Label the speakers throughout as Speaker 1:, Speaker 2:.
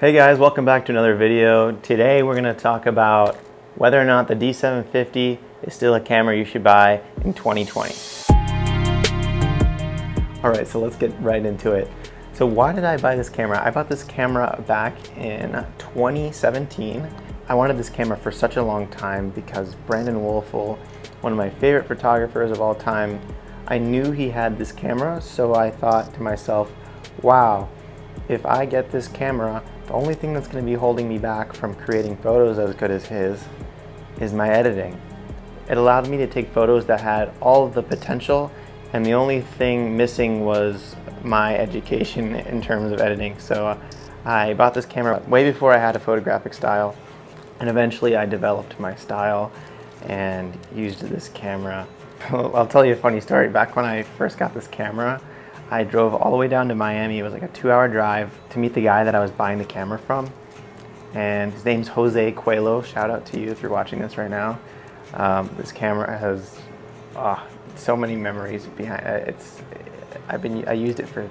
Speaker 1: Hey guys, welcome back to another video. Today we're going to talk about whether or not the D750 is still a camera you should buy in 2020. Alright, so let's get right into it. So why did I buy this camera? I bought this camera back in 2017. I wanted this camera for such a long time because Brandon Wolfel, one of my favorite photographers of all time, I knew he had this camera, so I thought to myself, wow, if I get this camera, the only thing that's going to be holding me back from creating photos as good as his is my editing. It allowed me to take photos that had all of the potential, and the only thing missing was my education in terms of editing. So I bought this camera way before I had a photographic style, and eventually I developed my style and used this camera. I'll tell you a funny story. Back when I first got this camera, I drove all the way down to Miami. It was like a 2-hour drive to meet the guy that I was buying the camera from. And his name's Jose Coelho. Shout out to you if you're watching this right now. This camera has so many memories behind it. I used it for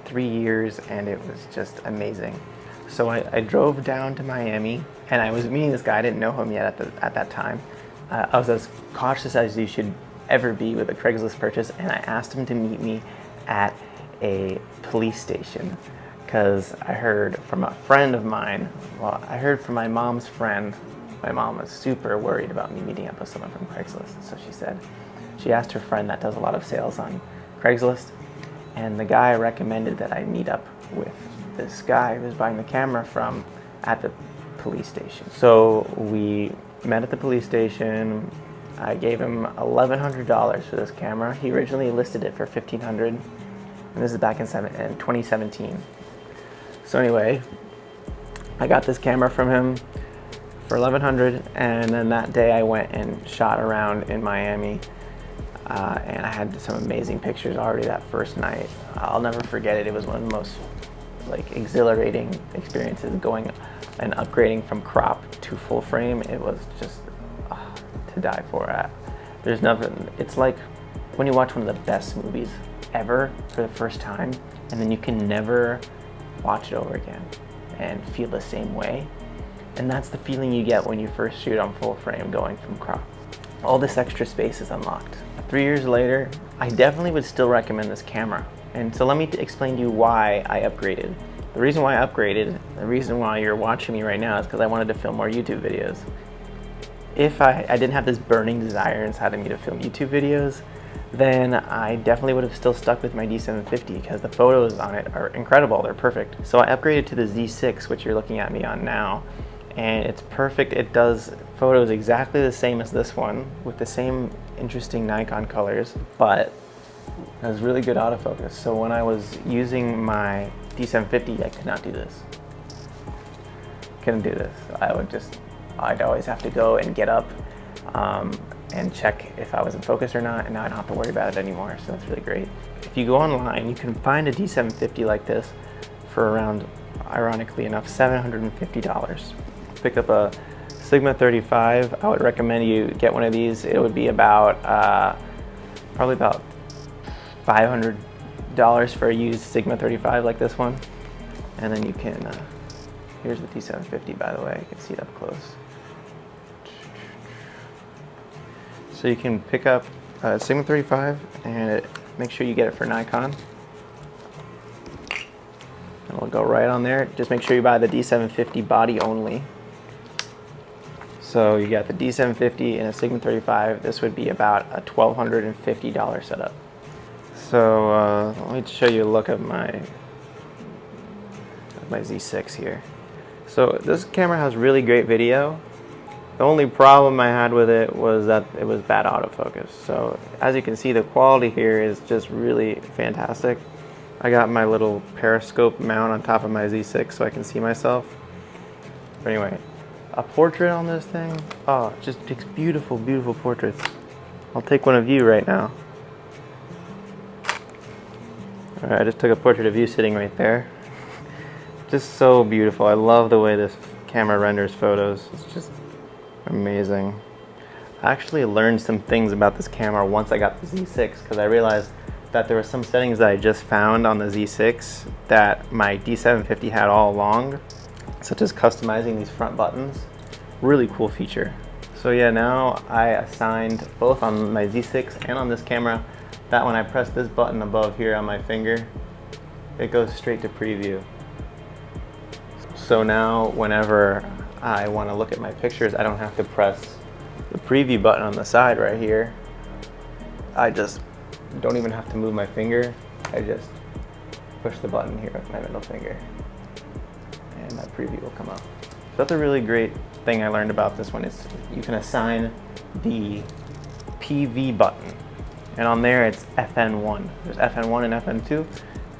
Speaker 1: 3 years and it was just amazing. So I drove down to Miami and I was meeting this guy. I didn't know him yet at that time. I was as cautious as you should ever be with a Craigslist purchase, and I asked him to meet me at a police station because I heard from a friend of mine, well, I heard from my mom's friend. My mom was super worried about me meeting up with someone from Craigslist, so she asked her friend that does a lot of sales on Craigslist, and the guy recommended that I meet up with this guy who was buying the camera from at the police station. So we met at the police station. I gave him $1,100 for this camera. He originally listed it for $1,500, and this is back in 2017. So anyway, I got this camera from him for $1,100, and then that day I went and shot around in Miami, and I had some amazing pictures already that first night. I'll never forget it. It was one of the most exhilarating experiences, going and upgrading from crop to full frame. It was just to die for. There's nothing. It's like when you watch one of the best movies ever for the first time, and then you can never watch it over again and feel the same way. And that's the feeling you get when you first shoot on full frame going from crop. All this extra space is unlocked. 3 years later, I definitely would still recommend this camera. And so let me explain to you why I upgraded. The reason why I upgraded, the reason why you're watching me right now, is because I wanted to film more YouTube videos. If I didn't have this burning desire inside of me to film YouTube videos, then I definitely would have still stuck with my D750 because the photos on it are incredible, they're perfect. So I upgraded to the Z6, which you're looking at me on now, and it's perfect. It does photos exactly the same as this one with the same interesting Nikon colors, but it has really good autofocus. So when I was using my D750, I could not do this. Couldn't do this. I'd always have to go and get up and check if I was in focus or not, and now I don't have to worry about it anymore, so that's really great. If you go online, you can find a D750 like this for around, ironically enough, $750. Pick up a Sigma 35. I would recommend you get one of these. It would be about probably about $500 for a used Sigma 35 like this one, and then you can here's the D750, by the way. You can see it up close. So you can pick up a Sigma 35 and make sure you get it for Nikon. And it'll go right on there. Just make sure you buy the D750 body only. So you got the D750 and a Sigma 35. This would be about a $1,250 setup. So let me show you a look of my Z6 here. So this camera has really great video. The only problem I had with it was that it was bad autofocus. So as you can see, the quality here is just really fantastic. I got my little periscope mount on top of my Z6 so I can see myself. But anyway, a portrait on this thing, oh, it just takes beautiful, beautiful portraits. I'll take one of you right now. All right, I just took a portrait of you sitting right there. Just so beautiful. I love the way this camera renders photos. It's just amazing. I actually learned some things about this camera once I got the Z6 because I realized that there were some settings that I just found on the Z6 that my D750 had all along. such as customizing these front buttons. Really cool feature. So yeah, now I assigned both on my Z6 and on this camera that when I press this button above here on my finger, it goes straight to preview. So now whenever I want to look at my pictures, I don't have to press the preview button on the side right here. I just don't even have to move my finger. I just push the button here with my middle finger and my preview will come up. So that's a really great thing I learned about this one, is you can assign the PV button, and on there it's FN1. There's FN1 and FN2,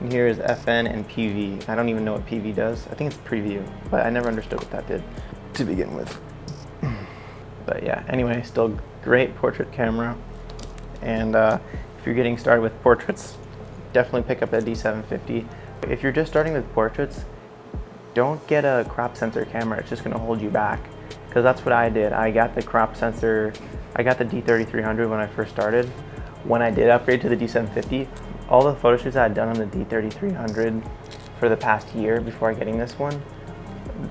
Speaker 1: and here is FN and PV. I don't even know what PV does. I think it's preview, but I never understood what that did to begin with. But yeah, anyway, still great portrait camera. And if you're getting started with portraits, definitely pick up a D750. If you're just starting with portraits, don't get a crop sensor camera. It's just going to hold you back, because that's what I did. I got the crop sensor, I got the D3300 when I first started. When I did upgrade to the D750, all the photo shoots I had done on the D3300 for the past year before getting this one,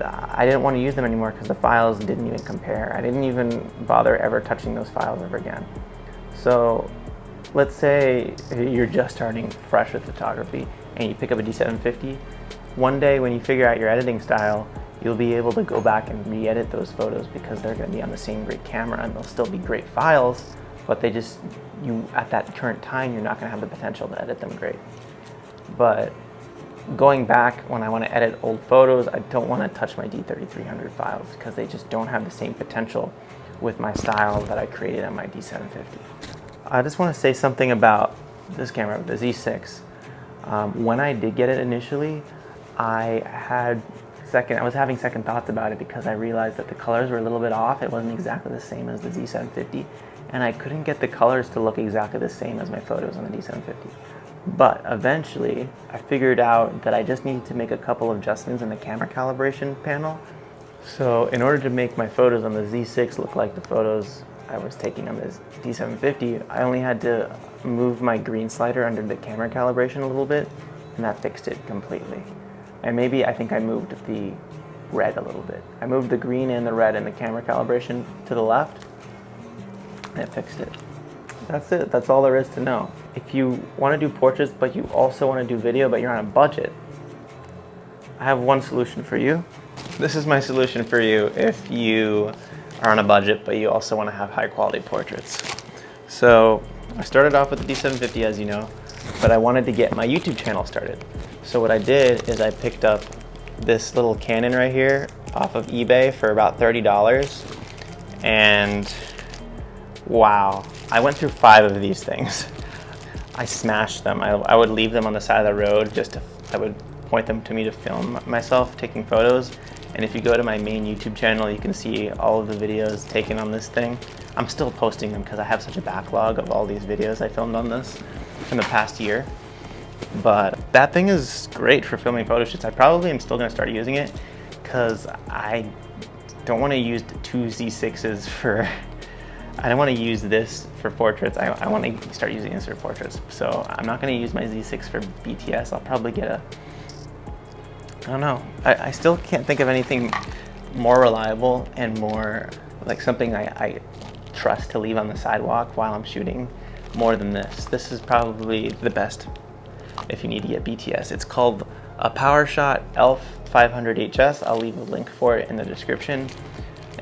Speaker 1: I didn't want to use them anymore because the files didn't even compare. I didn't even bother ever touching those files ever again. So let's say you're just starting fresh with photography and you pick up a D750. One day when you figure out your editing style, you'll be able to go back and re-edit those photos because they're going to be on the same great camera and they'll still be great files, but they just, at that current time, you're not going to have the potential to edit them great. But going back, when I want to edit old photos, I don't want to touch my D3300 files because they just don't have the same potential with my style that I created on my D750. I just want to say something about this camera, the Z6. When I did get it initially, I was having second thoughts about it because I realized that the colors were a little bit off. It wasn't exactly the same as the Z750, and I couldn't get the colors to look exactly the same as my photos on the D750. But eventually, I figured out that I just needed to make a couple of adjustments in the camera calibration panel. So in order to make my photos on the Z6 look like the photos I was taking on this D750, I only had to move my green slider under the camera calibration a little bit, and that fixed it completely. And maybe I think I moved the red a little bit. I moved the green and the red in the camera calibration to the left, and it fixed it. That's it. That's all there is to know. If you want to do portraits, but you also want to do video, but you're on a budget, I have one solution for you. This is my solution for you if you are on a budget, but you also want to have high quality portraits. So I started off with the D750, as you know, but I wanted to get my YouTube channel started. So what I did is I picked up this little Canon right here off of eBay for about $30, and wow, I went through 5 of these things. I smashed them. I would leave them on the side of the road I would point them to me to film myself taking photos. And if you go to my main YouTube channel, you can see all of the videos taken on this thing. I'm still posting them because I have such a backlog of all these videos I filmed on this in the past year. But that thing is great for filming photo shoots. I probably am still going to start using it because I don't want to use the 2 Z6s for, I don't want to use this for portraits. I want to start using this for portraits. So I'm not going to use my Z6 for BTS. I'll probably get a, I don't know. I still can't think of anything more reliable and more like something I trust to leave on the sidewalk while I'm shooting more than this. This is probably the best if you need to get BTS. It's called a PowerShot ELPH 500HS. I'll leave a link for it in the description.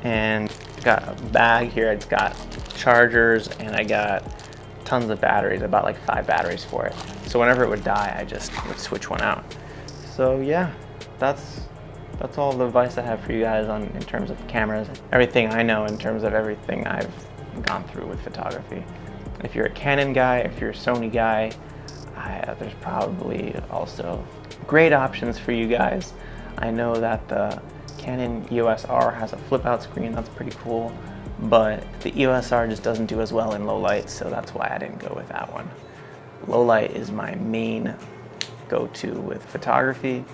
Speaker 1: And I got a bag here. It's got chargers and I got tons of batteries. I bought like 5 batteries for it. So whenever it would die, I just would switch one out. So yeah, that's all the advice I have for you guys in terms of cameras. Everything I know in terms of everything I've gone through with photography. If you're a Canon guy, if you're a Sony guy, there's probably also great options for you guys. I know that the Canon EOS R has a flip out screen. That's pretty cool, but the EOS R just doesn't do as well in low light, so that's why I didn't go with that one. Low light is my main go-to with photography,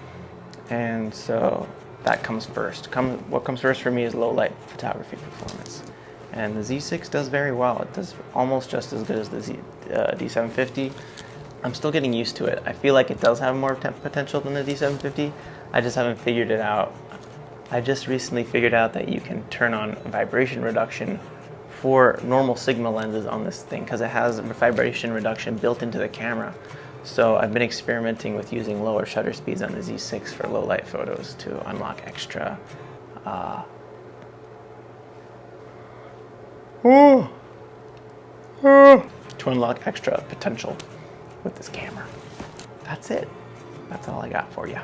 Speaker 1: and so that comes first. What comes first for me is low light photography performance. And the Z6 does very well. It does almost just as good as the D750. I'm still getting used to it. I feel like it does have more potential than the D750. I just haven't figured it out I just recently figured out that you can turn on vibration reduction for normal Sigma lenses on this thing because it has vibration reduction built into the camera. So I've been experimenting with using lower shutter speeds on the Z6 for low light photos to unlock extra potential with this camera. That's it. That's all I got for you.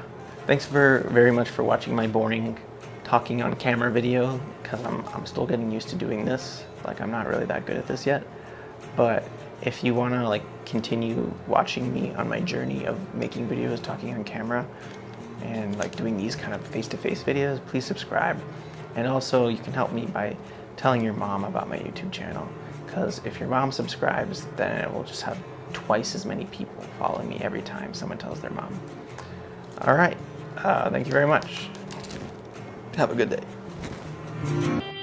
Speaker 1: Thanks very much for watching my boring talking on camera video, because I'm still getting used to doing this. Like, I'm not really that good at this yet. But if you want to like continue watching me on my journey of making videos talking on camera and like doing these kind of face-to-face videos, please subscribe. And also you can help me by telling your mom about my YouTube channel, because if your mom subscribes, then it will just have twice as many people following me every time someone tells their mom. All right, thank you very much. Have a good day.